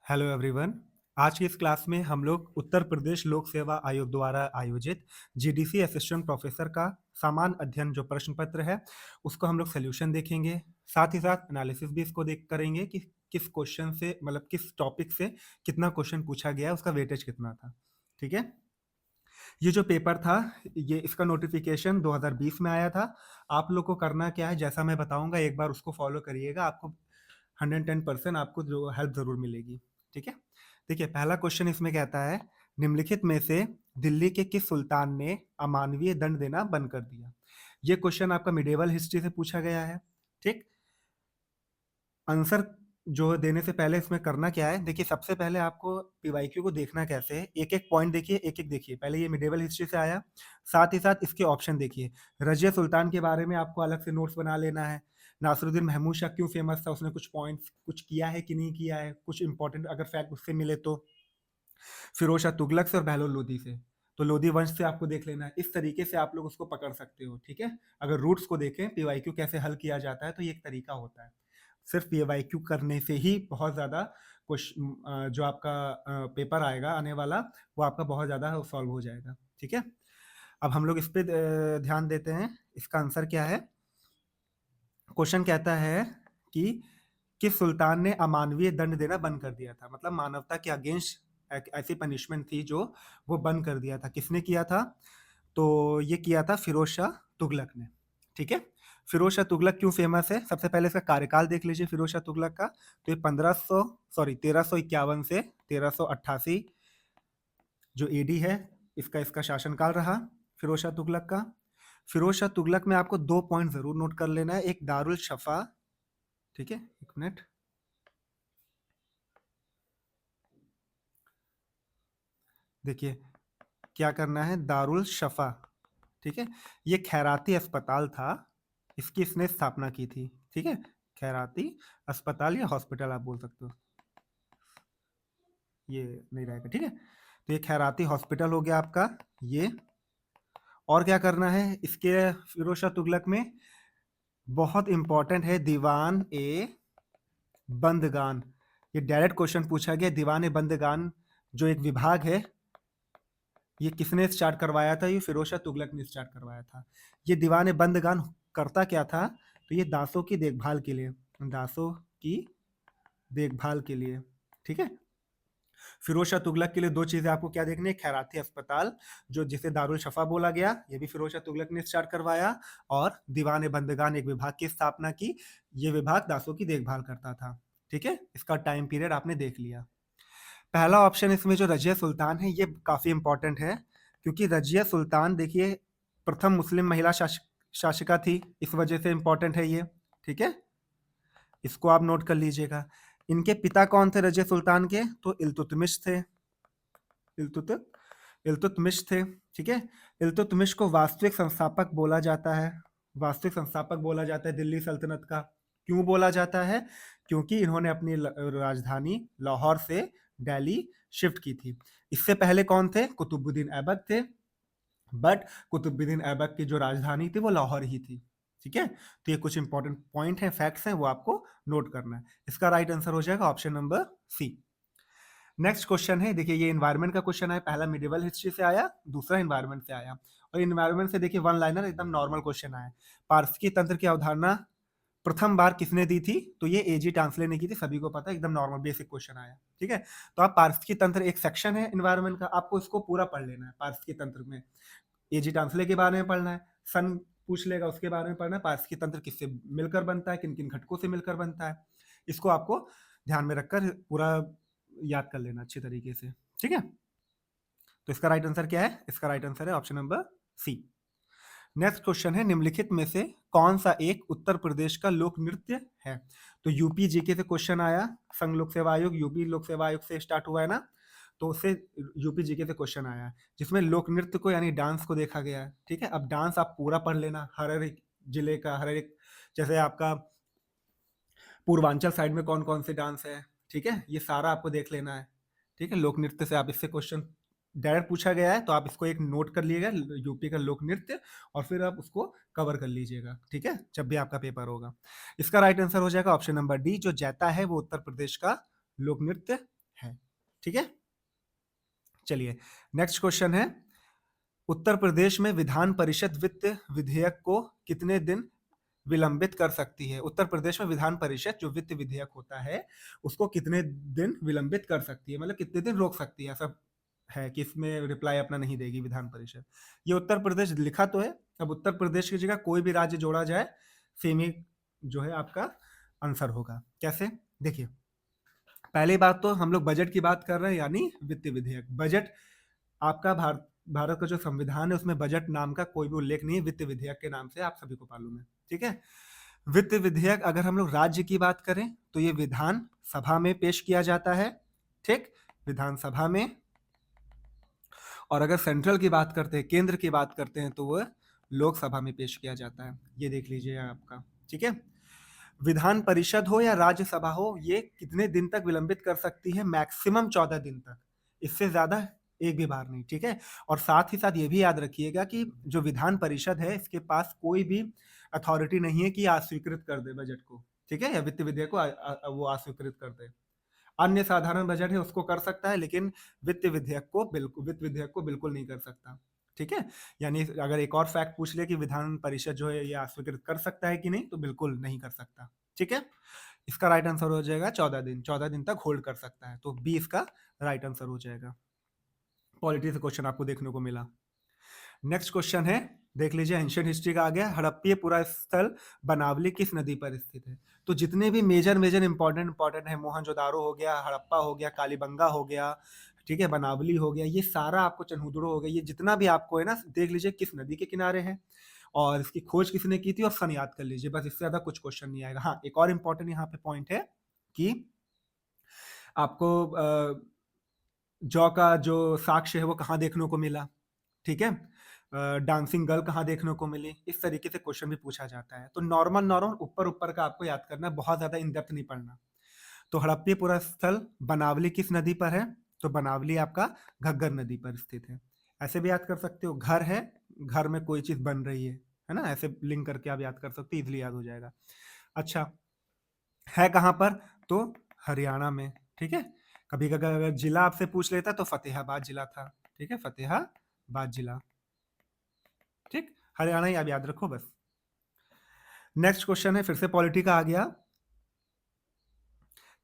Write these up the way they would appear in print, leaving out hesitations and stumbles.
Hello everyone. आज की इस क्लास में हम लोग उत्तर प्रदेश लोक सेवा आयोग द्वारा आयोजित जीडीसी असिस्टेंट प्रोफेसर का सामान्य अध्ययन जो प्रश्न पत्र है उसको हम लोग सोल्यूशन देखेंगे। साथ ही साथ एनालिसिस भी इसको देख करेंगे कि किस क्वेश्चन से मतलब किस टॉपिक से कितना क्वेश्चन पूछा गया है, उसका वेटेज कितना था। ठीक है। ये जो पेपर था ये इसका नोटिफिकेशन 2020 में आया था। आप लोग को करना क्या है, जैसा मैं बताऊंगा एक बार उसको फॉलो करिएगा, आपको 110% आपको जो हेल्प जरूर मिलेगी। ठीक है। देखिए पहला क्वेश्चन इसमें कहता है, निम्नलिखित में से दिल्ली के किस सुल्तान ने अमानवीय दंड देना बंद कर दिया। ये क्वेश्चन आपका मिडेवल हिस्ट्री से पूछा गया है। ठीक। आंसर जो देने से पहले इसमें करना क्या है, देखिए सबसे पहले आपको पीवाईक्यू को देखना कैसे है, एक एक पॉइंट देखिए, एक एक देखिए। पहले ये मिडेवल हिस्ट्री से आया, साथ ही साथ इसके ऑप्शन देखिए। रजिया सुल्तान के बारे में आपको अलग से नोट्स बना लेना है। नासिरुद्दीन महमूद शाह क्यों फेमस था, उसने कुछ पॉइंट्स कुछ किया है कि नहीं किया है, कुछ इंपॉर्टेंट अगर फैक्ट उससे मिले तो। फिरोज शाह तुगलक से और बहलोल लोदी से, तो लोधी वंश से आपको देख लेना है। इस तरीके से आप लोग उसको पकड़ सकते हो। ठीक है। अगर रूट्स को देखें पीवाईक्यू कैसे हल किया जाता है तो ये एक तरीका होता है। सिर्फ पीवाईक्यू करने से ही बहुत ज़्यादा जो आपका पेपर आएगा आने वाला वो आपका बहुत ज़्यादा सॉल्व हो जाएगा। ठीक है। अब हम लोग इस पे ध्यान देते हैं। इसका आंसर क्या है। क्वेश्चन कहता है कि किस सुल्तान ने अमानवीय दंड देना बंद कर दिया था, मतलब मानवता के अगेंस्ट ऐसी पनिशमेंट थी जो वो बंद कर दिया था, किसने किया था। तो ये किया था फिरोज शाह तुगलक ने। ठीक है। फिरोज शाह तुगलक क्यों फेमस है, सबसे पहले इसका कार्यकाल देख लीजिए फिरोज शाह तुगलक का। तो ये 1351 से 1388 जो एडी है इसका इसका शासनकाल रहा फिरोज शाह तुगलक का। फिरोज शाह तुगलक में आपको 2 पॉइंट जरूर नोट कर लेना है। एक दारुल शफा, ठीक है, एक मिनट, देखिए क्या करना है, दारुल शफा। ठीक है। ये खैराती अस्पताल था, इसकी इसने स्थापना की थी। ठीक है। खैराती अस्पताल या हॉस्पिटल आप बोल सकते हो, ये नहीं रहेगा। ठीक है। तो ये खैराती हॉस्पिटल हो गया आपका ये। और क्या करना है इसके फिरोज शाह तुगलक में, बहुत इंपॉर्टेंट है दीवान ए बंदगान। ये डायरेक्ट क्वेश्चन पूछा गया। दीवान ए बंदगान जो एक विभाग है, ये किसने स्टार्ट करवाया था, ये फिरोज शाह तुगलक ने स्टार्ट करवाया था। ये दीवान बंदगान करता क्या था, तो ये दासों की देखभाल के लिए, दासों की देखभाल के लिए। ठीक है। फिरोज शाह तुगलक के लिए दो चीजें आपको क्या देखनी है, खैराती अस्पताल जो जिसे दारुल शफा बोला गया, ये भी फिरोज शाह तुगलक ने स्टार्ट करवाया, और दीवान बंदगान एक विभाग की स्थापना की। ये विभाग दासों की देखभाल करता था। ठीक है। इसका टाइम पीरियड आपने देख लिया। पहला ऑप्शन इसमें जो रजिया सुल्तान है ये काफी इंपॉर्टेंट है, क्योंकि रजिया सुल्तान देखिए प्रथम मुस्लिम महिला शासिका थी, इस वजह से इंपॉर्टेंट है ये। ठीक है। इसको आप नोट कर लीजिएगा। इनके पिता कौन थे रजिया सुल्तान के, तो इल्तुतमिश थे। इल्तुत इल्तुतमिश थे। ठीक है। इल्तुतमिश को वास्तविक संस्थापक बोला जाता है, वास्तविक संस्थापक बोला जाता है दिल्ली सल्तनत का। क्यों बोला जाता है, क्योंकि इन्होंने अपनी राजधानी लाहौर से दिल्ली शिफ्ट की थी। इससे पहले कौन थे, कुतुबुद्दीन ऐबक थे, बट कुतुबुद्दीन ऐबक की जो राजधानी थी वो लाहौर ही थी। ठीक है। तो ये कुछ इंपॉर्टेंट पॉइंट है, फैक्ट्स हैं, वो आपको नोट करना है। इसका राइट आंसर हो जाएगा option number C. Next question है, देखिए ये इन्वायरमेंट का क्वेश्चन है। पहला मिडिवल हिस्ट्री से आया, दूसरा इन्वायरमेंट से आया। और इन्वायरमेंट से देखिए वन लाइनर एकदम नॉर्मल क्वेश्चन आया। पारिस्थितिकी तंत्र की अवधारणा प्रथम बार किसने दी थी, तो ये एजी टांसले ने की थी, सभी को पता है, एकदम नॉर्मल बेसिक क्वेश्चन आया। ठीक है। तो आप पारिस्थितिकी तंत्र एक सेक्शन है इन्वायरमेंट का, आपको इसको पूरा पढ़ लेना है। पारिस्थितिकी तंत्र में एजी टांसले के बारे में पढ़ना है, सन पूछ लेगा उसके बारे में पढ़ना है, पारिस्थितिकी तंत्र किससे मिलकर बनता है, किन किन घटकों से मिलकर बनता है, इसको आपको ध्यान में रखकर पूरा याद कर लेना अच्छे तरीके से। ठीक है। तो इसका राइट आंसर क्या है, इसका राइट आंसर है option number C. Next question है, निम्नलिखित में से कौन सा एक उत्तर प्रदेश का लोक नृत्य है। तो यूपी जीके से क्वेश्चन आया, संघ लोक सेवा आयोग यूपी लोक सेवा आयोग से स्टार्ट हुआ है ना, तो उससे यूपी जीके से क्वेश्चन आया जिसमें लोक नृत्य को यानी डांस को देखा गया है। ठीक है। अब डांस आप पूरा पढ़ लेना, हर एक जिले का, हर एक, जैसे आपका पूर्वांचल साइड में कौन कौन से डांस है, ठीक है, ये सारा आपको देख लेना है। ठीक है। लोक नृत्य से आप इससे क्वेश्चन डायरेक्ट पूछा गया है, तो आप इसको एक नोट कर लीजिएगा, यूपी का लोक नृत्य, और फिर आप उसको कवर कर लीजिएगा। ठीक है। जब भी आपका पेपर होगा। इसका राइट आंसर हो जाएगा ऑप्शन नंबर डी, जो जैता है वो उत्तर प्रदेश का लोक नृत्य है। ठीक है, चलिए नेक्स्ट क्वेश्चन है, उत्तर प्रदेश में विधान परिषद वित्त विधेयक को कितने दिन विलंबित कर सकती है? उत्तर प्रदेश में विधान परिषद जो वित्त विधेयक होता है उसको कितने दिन विलंबित कर सकती है, मतलब कितने दिन रोक सकती है, ऐसा है कि इसमें रिप्लाई अपना नहीं देगी विधान परिषद। ये उत्तर प्रदेश लिखा तो है, अब उत्तर प्रदेश की जगह कोई भी राज्य जोड़ा जाए सेम ही जो है आपका आंसर होगा। कैसे, देखिए पहली बात तो हम लोग बजट की बात कर रहे हैं, यानी वित्त विधेयक। बजट आपका भारत का जो संविधान है उसमें बजट नाम का कोई भी उल्लेख नहीं है, वित्त विधेयक के नाम से आप सभी को मालूम है। ठीक है, वित्त विधेयक अगर हम लोग राज्य की बात करें तो ये विधान सभा में पेश किया जाता है, ठीक, विधानसभा में। और अगर सेंट्रल की बात करते हैं, केंद्र की बात करते हैं, तो वह लोकसभा में पेश किया जाता है। ये देख लीजिए आपका। ठीक है, विधान परिषद हो या राज्यसभा हो, ये कितने दिन तक विलंबित कर सकती है? मैक्सिमम 14 दिन तक, इससे ज्यादा एक भी बार नहीं। ठीक है, और साथ ही साथ ये भी याद रखिएगा कि जो विधान परिषद है इसके पास कोई भी अथॉरिटी नहीं है कि अस्वीकृत कर दे बजट को, ठीक है, या वित्त विधेयक को वो अस्वीकृत कर दे। अन्य साधारण बजट है उसको कर सकता है, लेकिन वित्त विधेयक को बिल्कुल नहीं कर सकता। ठीक है, यानी अगर एक और फैक्ट पूछ ले कि विधान परिषद जो है ये अस्वीकृत कर सकता है कि नहीं, तो बिल्कुल नहीं कर सकता। ठीक है, इसका राइट आंसर हो जाएगा 14 दिन। 14 दिन तक होल्ड कर सकता है, तो बी इसका राइट आंसर हो जाएगा। पॉलिटी से क्वेश्चन आपको देखने को मिला। नेक्स्ट क्वेश्चन है, देख लीजिए, एंशियंट हिस्ट्री का आ गया। हड़प्पीय पुरास्थल बनावली किस नदी पर स्थित है? तो जितने भी मेजर इंपॉर्टेंट है, मोहनजोदारो हो गया, हड़प्पा हो गया, कालीबंगा हो गया, ठीक है, बनावली हो गया, ये सारा आपको, चन्हुदड़ो हो गया, ये जितना भी आपको है ना, देख लीजिए किस नदी के किनारे है और इसकी खोज किसने की थी और सन याद कर लीजिए, बस। इससे ज्यादा कुछ क्वेश्चन नहीं आएगा। हाँ, एक और इंपॉर्टेंट यहाँ पे पॉइंट है कि आपको जौ का जो साक्ष्य है वो कहाँ देखने को मिला, ठीक है, डांसिंग गर्ल कहाँ देखने को मिली, इस तरीके से क्वेश्चन भी पूछा जाता है। तो नॉर्मल ऊपर ऊपर का आपको याद करना है, बहुत ज्यादा इन डेप्थ नहीं पढ़ना। तो हड़प्पी पुरास्थल बनावली किस नदी पर है? तो बनावली आपका घग्गर नदी पर स्थित है। ऐसे भी याद कर सकते हो, घर है, घर में कोई चीज बन रही है ना, ऐसे लिंक करके आप याद कर सकते हो, इजिली याद हो जाएगा। अच्छा, है कहाँ पर? तो हरियाणा में। ठीक है, कभी कभी अगर जिला आपसे पूछ लेता तो फतेहाबाद जिला था। ठीक है, फतेहाबाद जिला। ठीक, हरियाणा ही आप याद रखो बस। नेक्स्ट क्वेश्चन है, फिर से पॉलिटी का आ गया।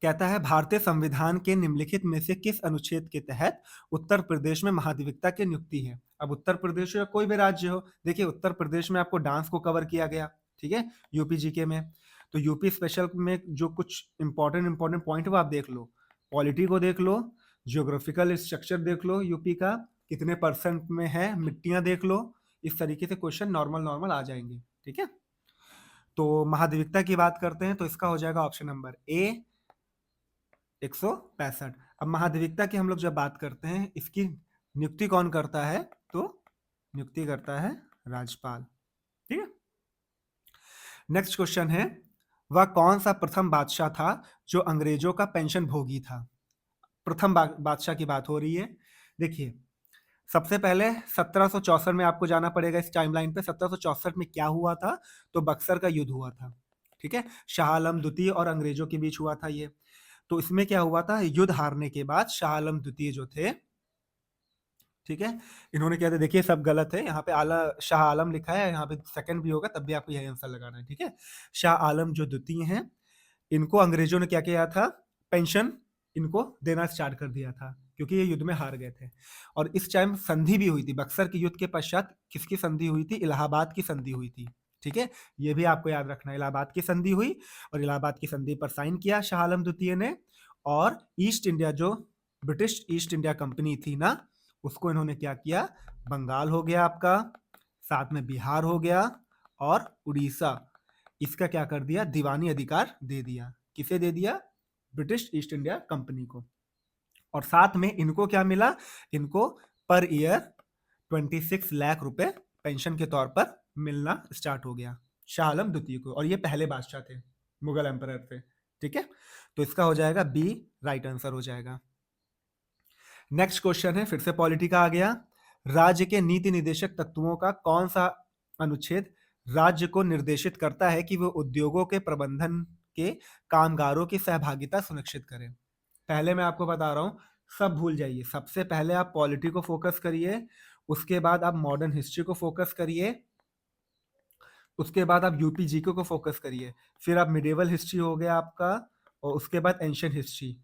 कहता है, भारतीय संविधान के निम्नलिखित में से किस अनुच्छेद के तहत उत्तर प्रदेश में महाधिवक्ता की नियुक्ति है? अब उत्तर प्रदेश हो या कोई भी राज्य हो, देखिए उत्तर प्रदेश में आपको डांस को कवर किया गया, ठीक है, यूपी जीके में। तो यूपी स्पेशल में जो कुछ इंपॉर्टेंट पॉइंट वो आप देख लो, पॉलिटी को देख लो, जियोग्राफिकल स्ट्रक्चर देख लो, यूपी का कितने परसेंट में है, मिट्टियां देख लो, इस तरीके से क्वेश्चन नॉर्मल आ जाएंगे। ठीक है, तो महाधिवक्ता की बात करते हैं तो इसका हो जाएगा ऑप्शन नंबर ए 165। अब महाधिवक्ता की हम लोग जब बात करते हैं, इसकी नियुक्ति कौन करता है? तो नियुक्ति करता है राज्यपाल। ठीक है, नेक्स्ट क्वेश्चन है, वह कौन सा प्रथम बादशाह था जो अंग्रेजों का पेंशन भोगी था? प्रथम बादशाह की बात हो रही है। देखिए, सबसे पहले 1764 में आपको जाना पड़ेगा इस टाइमलाइन पे। 1764 में क्या हुआ था? तो बक्सर का युद्ध हुआ था। ठीक है, शाह आलम द्वितीय और अंग्रेजों के बीच हुआ था ये। तो इसमें क्या हुआ था, युद्ध हारने के बाद शाह आलम द्वितीय जो थे, ठीक है, इन्होंने क्या था, देखिए सब गलत है, यहाँ पे शाह आलम लिखा है, यहाँ पे सेकंड भी होगा, तब भी आपको यही आंसर लगाना है। ठीक है, शाह आलम जो द्वितीय हैं, इनको अंग्रेजों ने क्या किया था, पेंशन इनको देना स्टार्ट कर दिया था, क्योंकि ये युद्ध में हार गए थे। और इस टाइम संधि भी हुई थी, बक्सर के युद्ध के पश्चात किसकी संधि हुई थी? इलाहाबाद की संधि हुई थी। ठीक है, ये भी आपको याद रखना है, इलाहाबाद की संधि हुई और इलाहाबाद की संधि पर साइन किया शाह आलम द्वितीय ने। और ईस्ट इंडिया, जो ब्रिटिश ईस्ट इंडिया कंपनी थी ना, उसको इन्होंने क्या किया, बंगाल हो गया आपका, साथ में बिहार हो गया और उड़ीसा, इसका क्या कर दिया, दीवानी अधिकार दे दिया। किसे दे दिया? ब्रिटिश ईस्ट इंडिया कंपनी को। और साथ में इनको क्या मिला, इनको पर ईयर 26 लाख रुपए पेंशन के तौर पर मिलना स्टार्ट हो गया शाह आलम द्वितीय को। और ये पहले बादशाह थे, मुगल एम्परर थे। ठीक है, तो इसका हो जाएगा बी राइट आंसर हो जाएगा। नेक्स्ट क्वेश्चन है, फिर से पॉलिटी का आ गया। राज्य के नीति निर्देशक तत्वों का कौन सा अनुच्छेद राज्य को निर्देशित करता है कि वो उद्योगों के प्रबंधन के कामगारों की सहभागिता सुनिश्चित करें? पहले मैं आपको बता रहा हूँ, सब भूल जाइए। सबसे पहले आप पॉलिटी को फोकस करिए, उसके बाद आप मॉडर्न हिस्ट्री को फोकस करिए, उसके बाद आप यूपी जीके को फोकस करिए, फिर आप मिडिवल हिस्ट्री हो गया आपका, और उसके बाद एंशियंट हिस्ट्री।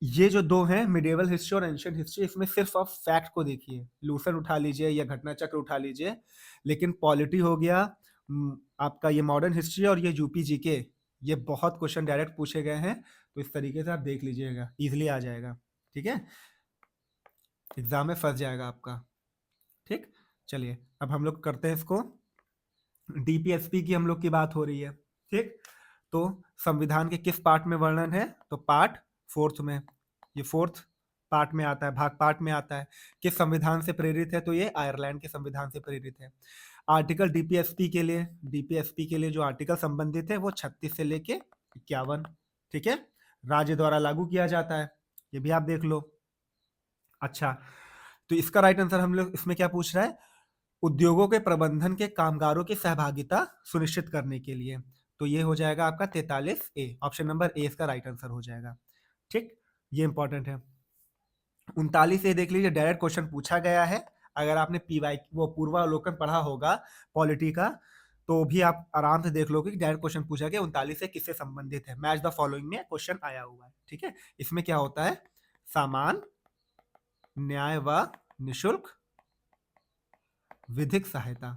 ये जो दो हैं, मिडिवल हिस्ट्री और एंशियंट हिस्ट्री, इसमें सिर्फ आप फैक्ट को देखिए, लूसेंट उठा लीजिए या घटना चक्र उठा लीजिए। लेकिन पॉलिटी हो गया, आपका ये मॉडर्न हिस्ट्री और ये यूपी जीके, ये बहुत क्वेश्चन डायरेक्ट पूछे गए हैं, तो इस तरीके से आप देख लीजिएगा, इजिली आ जाएगा। ठीक है, एग्जाम में फंस जाएगा आपका। ठीक, चलिए अब हम लोग करते हैं इसको। डीपीएसपी की हम लोग की बात हो रही है। ठीक, तो संविधान के किस पार्ट में वर्णन है? तो पार्ट 4 में, ये 4th पार्ट में आता है, भाग पार्ट में आता है। किस संविधान से प्रेरित है? तो ये आयरलैंड के संविधान से प्रेरित है। आर्टिकल डीपीएसपी के लिए जो आर्टिकल संबंधित है वो 36 से लेके 51। ठीक है, राज्य द्वारा लागू किया जाता है, ये भी आप देख लो। अच्छा, तो इसका राइट आंसर हम लोग इसमें क्या पूछ रहा है? उद्योगों के प्रबंधन के कामगारों की सहभागिता सुनिश्चित करने के लिए। तो ये हो जाएगा आपका 43A, ऑप्शन नंबर ए इसका राइट आंसर हो जाएगा। ठीक, ये इंपॉर्टेंट है। 39A देख लीजिए, डायरेक्ट क्वेश्चन पूछा गया है। अगर आपने पीवाई वो पूर्वावलोकन पढ़ा होगा पॉलिटी का, तो भी आप आराम से देख लोगे कि डायरेक्ट क्वेश्चन पूछा गया 39 से किससे संबंधित है। मैच द फॉलोइंग में क्वेश्चन आया हुआ है। ठीक है, इसमें क्या होता है? सामान, न्याय व निशुल्क विधिक सहायता।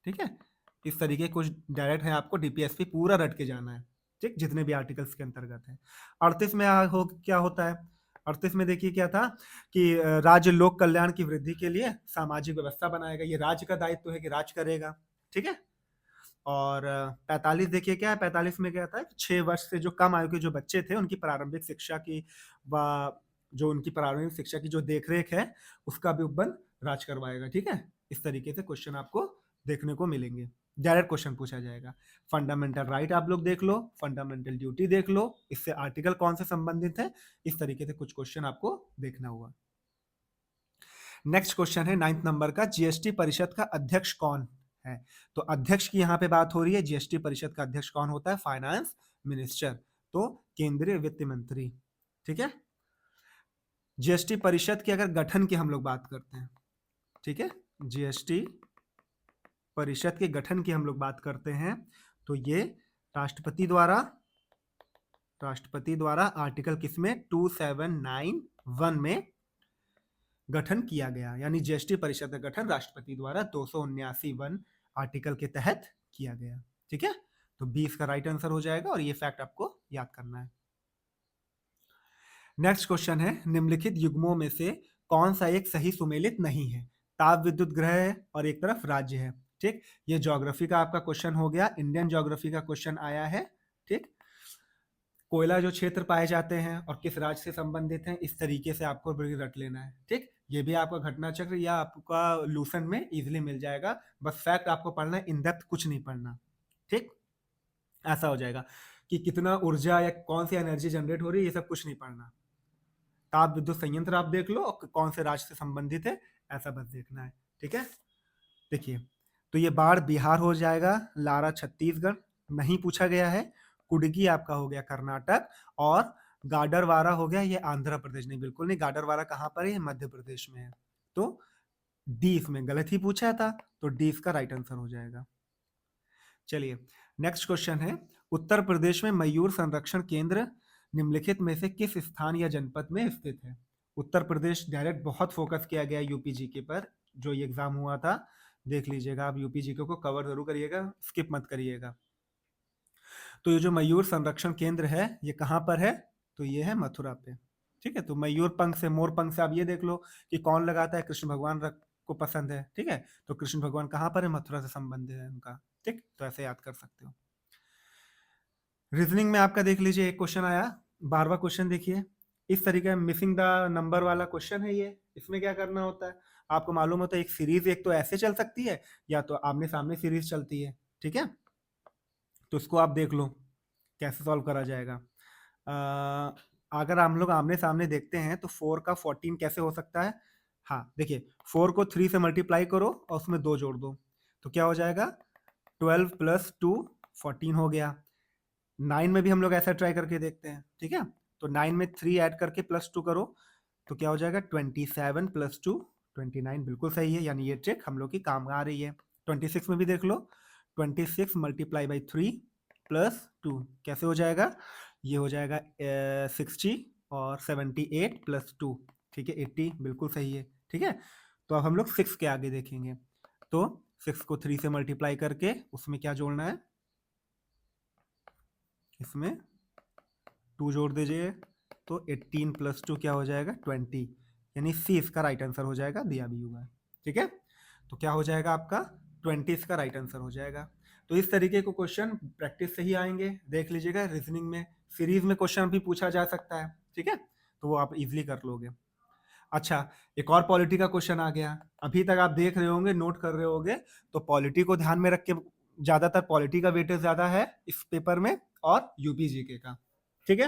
ठीक है, इस तरीके कुछ डायरेक्ट है, आपको डीपीएसपी पूरा रट के जाना है। ठीक, जितने भी आर्टिकल्स के अंतर्गत है। 38 में क्या होता है? 38 में देखिए क्या था कि राज्य लोक कल्याण की वृद्धि के लिए सामाजिक व्यवस्था बनाएगा। ये राज्य का दायित्व है कि राज्य करेगा। ठीक है, और 45 देखिए क्या है? 45 में क्या था? 6 वर्ष से जो कम आयु के जो बच्चे थे, उनकी प्रारंभिक शिक्षा की व जो उनकी प्रारंभिक शिक्षा की जो देखरेख है, उसका भी उपबंध राज्य करवाएगा। ठीक है, इस तरीके से क्वेश्चन आपको देखने को मिलेंगे, डायरेक्ट क्वेश्चन पूछा जाएगा। फंडामेंटल राइट आप लोग देख लो, फंडामेंटल ड्यूटी देख लो, इससे आर्टिकल कौन से संबंधित है, इस तरीके से कुछ क्वेश्चन आपको देखना होगा। नेक्स्ट क्वेश्चन है 9th नंबर का, जीएसटी परिषद का अध्यक्ष कौन है? तो अध्यक्ष की यहाँ पे बात हो रही है। जीएसटी परिषद का अध्यक्ष कौन होता है? फाइनेंस मिनिस्टर, तो केंद्रीय वित्त मंत्री। ठीक है, जीएसटी परिषद के अगर गठन की हम लोग बात करते हैं, ठीक है, जीएसटी परिषद के गठन की हम लोग बात करते हैं, तो ये राष्ट्रपति द्वारा आर्टिकल किसमें? 2791 में गठन किया गया। यानी जीएसटी परिषद का गठन राष्ट्रपति द्वारा 279 आर्टिकल के तहत किया गया। ठीक है, तो 20 का राइट आंसर हो जाएगा, और ये फैक्ट आपको याद करना है। नेक्स्ट क्वेश्चन है, निम्नलिखित युग्मों में से कौन सा एक सही सुमेलित नहीं है? ताप विद्युत ग्रह है और एक तरफ राज्य है। ठीक, ये ज्योग्राफी का आपका क्वेश्चन हो गया, इंडियन ज्योग्राफी का क्वेश्चन आया है। ठीक, कोयला जो क्षेत्र पाए जाते हैं और किस राज्य से संबंधित हैं, इस तरीके से आपको रट लेना है। ठीक, ये भी आपका घटना चक्र या आपका लूसेंट में इजीली मिल जाएगा, बस फैक्ट आपको पढ़ना है, इन डेप्थ कुछ नहीं पढ़ना। ठीक, ऐसा हो जाएगा कि कितना ऊर्जा या कौन सी एनर्जी जनरेट हो रही है, ये सब कुछ नहीं पढ़ना। ताप विद्युत संयंत्र आप देख लो और कौन से राज्य से संबंधित है, ऐसा बस देखना है। ठीक है, देखिए, तो ये बाढ़ बिहार हो जाएगा, लारा छत्तीसगढ़ नहीं पूछा गया है, कुडगी आपका हो गया कर्नाटक, और गाडरवारा हो गया ये आंध्र प्रदेश। नहीं, बिल्कुल नहीं, गाडरवारा कहाँ पर है? मध्य प्रदेश में है। तो डी इसमें गलत ही पूछा था, तो डी इसका राइट आंसर हो जाएगा। चलिए नेक्स्ट क्वेश्चन है, उत्तर प्रदेश में मयूर संरक्षण केंद्र निम्नलिखित में से किस स्थान या जनपद में स्थित है? उत्तर प्रदेश डायरेक्ट बहुत फोकस किया गया यूपी जीके पर, जो ये एग्जाम हुआ था, देख लीजिएगा आप, यूपी जीके को कवर जरूर करिएगा, स्किप मत करिएगा। तो ये जो मयूर संरक्षण केंद्र है, ये कहाँ पर है? तो ये है मथुरा पे। ठीक है, तो मयूर पंख से, मोर पंख से आप ये देख लो कि कौन लगाता है? कृष्ण भगवान को पसंद है। ठीक है, तो कृष्ण भगवान कहाँ पर है? मथुरा से संबंधित है उनका। ठीक, तो ऐसे याद कर सकते हो। रीजनिंग में आपका देख लीजिए, एक क्वेश्चन आया, 12वां क्वेश्चन देखिए, इस तरीके मिसिंग द नंबर वाला क्वेश्चन है ये। इसमें क्या करना होता है? आपको मालूम होता है एक सीरीज एक तो ऐसे चल सकती है, या तो आमने सामने सीरीज चलती है। ठीक है, तो इसको आप देख लो कैसे सॉल्व करा जाएगा। अगर हम लोग आमने सामने देखते हैं तो 4 का 14 कैसे हो सकता है? हाँ देखिए, 4 को 3 से मल्टीप्लाई करो और उसमें 2 जोड़ दो, तो क्या हो जाएगा? 12 + 2 14 हो गया। 9 में भी हम लोग ऐसा ट्राई करके देखते हैं। ठीक है, तो 9 में 3 ऐड करके +2 करो तो क्या हो जाएगा 27 + 2 29 बिल्कुल सही है, यानी ये ट्रिक हम लोग की काम आ रही है। 26 में भी देख लो 26 मल्टीप्लाई बाई 3 + 2 कैसे हो जाएगा, ये हो जाएगा 60 और 78 + 2 ठीक है 80 बिल्कुल सही है। ठीक है, तो अब हम लोग 6 के आगे देखेंगे, तो 6 को 3 से मल्टीप्लाई करके उसमें क्या जोड़ना है, इसमें 2 जोड़ दीजिए तो 18 + 2 क्या हो जाएगा 20, यानी सी इसका राइट आंसर हो जाएगा, दिया भी हुआ है। ठीक है, तो क्या हो जाएगा आपका 20 इसका राइट आंसर हो जाएगा। तो इस तरीके को क्वेश्चन प्रैक्टिस से ही आएंगे, देख लीजिएगा रीजनिंग में सीरीज में क्वेश्चन भी पूछा जा सकता है। ठीक है, तो वो आप इजीली कर लोगे। अच्छा, एक और पॉलिटी का क्वेश्चन आ गया, अभी तक आप देख रहे होंगे नोट कर रहे होंगे, तो पॉलिटी को ध्यान में रख के, ज्यादातर पॉलिटी का वेटेज ज्यादा है इस पेपर में और यूपी जीके का। ठीक है,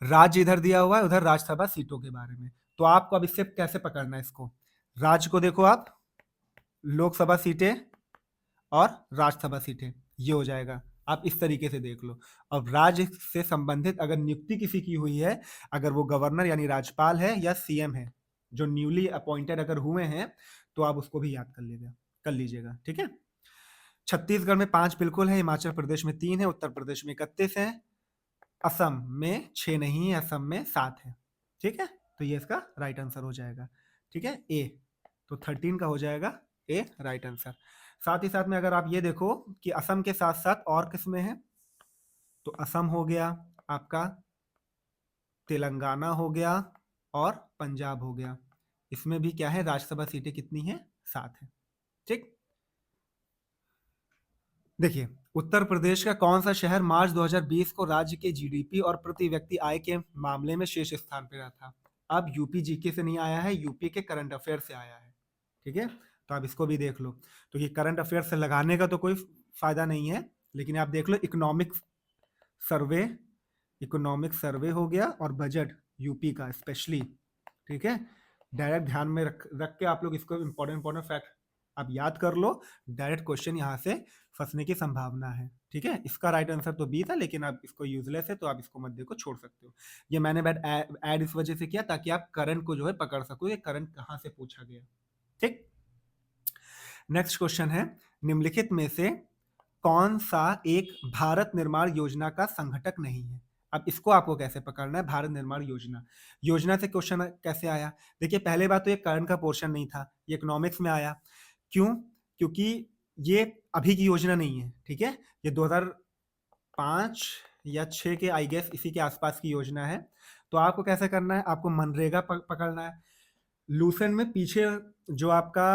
राज्य इधर दिया हुआ है, उधर राज्यसभा सीटों के बारे में, तो आपको अब इससे कैसे पकड़ना है इसको, राज्य को देखो आप, लोकसभा सीटें और राज्यसभा सीटें, ये हो जाएगा, आप इस तरीके से देख लो। अब राज्य से संबंधित अगर नियुक्ति किसी की हुई है, अगर वो गवर्नर यानी राज्यपाल है या सीएम है, जो न्यूली अपॉइंटेड अगर हुए हैं, तो आप उसको भी याद कर लीजिएगा। ठीक है, छत्तीसगढ़ में 5 बिल्कुल है, हिमाचल प्रदेश में 3 है, उत्तर प्रदेश में 31 है, असम में 6 नहीं है, असम में 7 है। ठीक है, तो ये इसका राइट आंसर हो जाएगा। ठीक है, ए, तो 13 का हो जाएगा ए राइट आंसर। साथ ही साथ में अगर आप ये देखो कि असम के साथ साथ और किसमें है, तो असम हो गया आपका, तेलंगाना हो गया और पंजाब हो गया, इसमें भी क्या है राज्यसभा सीटें कितनी है 7 है। ठीक, देखिए उत्तर प्रदेश का कौन सा शहर मार्च 2020 को राज्य के जीडीपी और प्रति व्यक्ति आय के मामले में शीर्ष स्थान पर रहा था। अब यूपी जीके से नहीं आया है, यूपी के करंट अफेयर से आया है। ठीक है, तो आप इसको भी देख लो, तो ये करंट अफेयर से लगाने का तो कोई फायदा नहीं है, लेकिन आप देख लो सर्वे इकोनॉमिक सर्वे हो गया और बजट यूपी का स्पेशली। ठीक है, डायरेक्ट ध्यान में रख के आप लोग इसको इंपॉर्टेंट फैक्ट आप याद कर लो, डायरेक्ट क्वेश्चन यहाँ से फंसने की संभावना है। ठीक है, इसका राइट आंसर तो बी था, लेकिन आप इसको यूजलेस है तो आप इसको मत देखो, छोड़ सकते हो। ये मैंने ऐड इस वजह से किया ताकि आप करंट को जो है पकड़ सको, ये करंट कहाँ से पूछा गया। ठीक, नेक्स्ट क्वेश्चन है, निम्नलिखित में से कौन सा एक भारत निर्माण योजना का संघटक नहीं है। अब इसको आपको कैसे पकड़ना है, भारत निर्माण योजना, योजना से क्वेश्चन कैसे आया, देखिए पहले बात तो ये करंट का पोर्शन नहीं था, ये इकोनॉमिक्स में आया। क्यों, क्योंकि ये अभी की योजना नहीं है। ठीक है, ये 2005 या 6 के आई गेस इसी के आसपास की योजना है। तो आपको कैसे करना है, आपको मनरेगा पकड़ना है। लूसेंट में पीछे जो आपका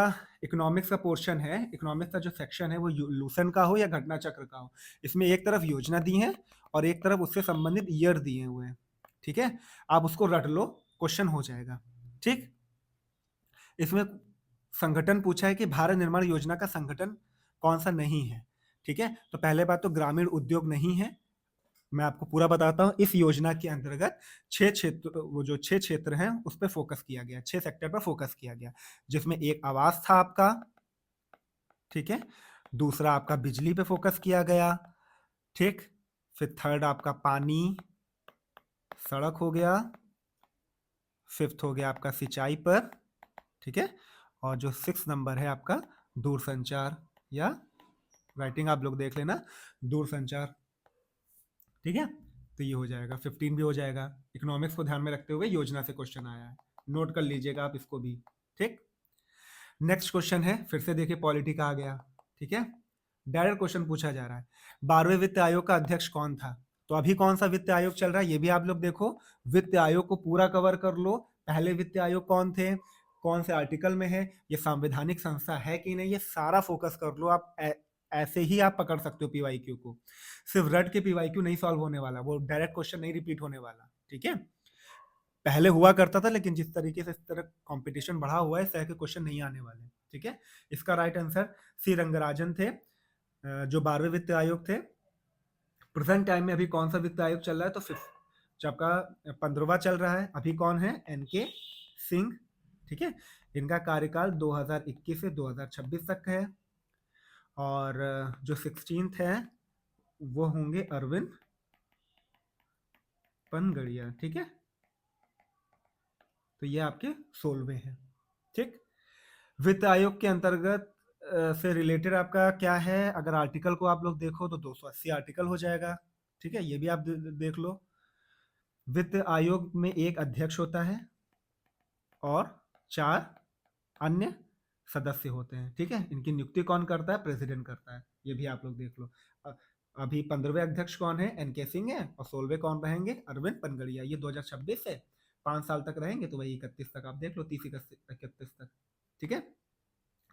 इकोनॉमिक्स का पोर्शन है, इकोनॉमिक्स का जो सेक्शन है वो लूसेंट का हो या घटना चक्र का हो, इसमें एक तरफ योजना दी है और एक तरफ उससे संबंधित ईयर दिए हुए हैं। ठीक है, आप उसको रट लो, क्वेश्चन हो जाएगा। ठीक, इसमें संगठन पूछा है कि भारत निर्माण योजना का संगठन कौन सा नहीं है। ठीक है, तो पहले बात तो ग्रामीण उद्योग नहीं है, मैं आपको पूरा बताता हूँ। इस योजना के अंतर्गत 6 क्षेत्र हैं उस पर फोकस किया गया, 6 सेक्टर पर फोकस किया गया, जिसमें एक आवास था आपका। ठीक है, दूसरा आपका बिजली पे फोकस किया गया। ठीक, फिर थर्ड आपका पानी सड़क हो गया, फिफ्थ हो गया आपका सिंचाई पर। ठीक है, और जो 6 नंबर है आपका दूरसंचार, या राइटिंग आप लोग देख लेना, दूरसंचार। ठीक है, तो ये हो जाएगा 15 भी हो जाएगा। इकोनॉमिक्स को ध्यान में रखते हुए योजना से क्वेश्चन आया है, नोट कर लीजिएगा आप इसको भी। ठीक, नेक्स्ट क्वेश्चन है, फिर से देखिए पॉलिटी का आ गया। ठीक है, डायरेक्ट क्वेश्चन पूछा जा रहा है, 12वें वित्त आयोग का अध्यक्ष कौन था। तो अभी कौन सा वित्त आयोग चल रहा है ये भी आप लोग देखो, वित्त आयोग को पूरा कवर कर लो। पहले वित्त आयोग कौन थे, कौन से आर्टिकल में है, ये संवैधानिक संस्था है कि नहीं, ये सारा फोकस कर लो आप। ऐसे ही आप पकड़ सकते हो पीवाईक्यू को, सिर्फ रट के पीवाईक्यू नहीं सॉल्व होने वाला, वो डायरेक्ट क्वेश्चन नहीं रिपीट होने वाला। ठीक है, पहले हुआ करता था, लेकिन जिस तरीके से इस तरह कंपटीशन बढ़ा हुआ है, इस तरह के क्वेश्चन नहीं आने वाले। ठीक है, इसका राइट आंसर सी रंगराजन थे, जो 12वें वित्त आयोग थे। प्रेजेंट टाइम में अभी कौन सा वित्त आयोग चल रहा है, तो फिफ्थ, जो आपका 15वां चल रहा है, अभी कौन है, एनके सिंह। ठीक है, इनका कार्यकाल 2021 से 2026 तक है, और जो 16th है वो होंगे अरविंद पनगड़िया, ठीक है। तो ये आपके 16वें हैं, ठीक। वित्त आयोग के अंतर्गत से रिलेटेड आपका क्या है, अगर आर्टिकल को आप लोग देखो तो 280 आर्टिकल हो जाएगा, ठीक है। ये भी आप देख लो। वित्त आयोग में एक अध्यक्ष होता है और 4 अन्य सदस्य होते हैं, ठीक है। इनकी नियुक्ति कौन करता है, प्रेसिडेंट करता है। ये भी आप लोग देख लो। अभी 15वें अध्यक्ष कौन है, एन.के. सिंह है, और 16वें कौन रहेंगे, अरविंद पनगड़िया। ये 2026 से 5 साल तक रहेंगे, तो वही 31 तक आप देख लो, 30-31 तक, ठीक है।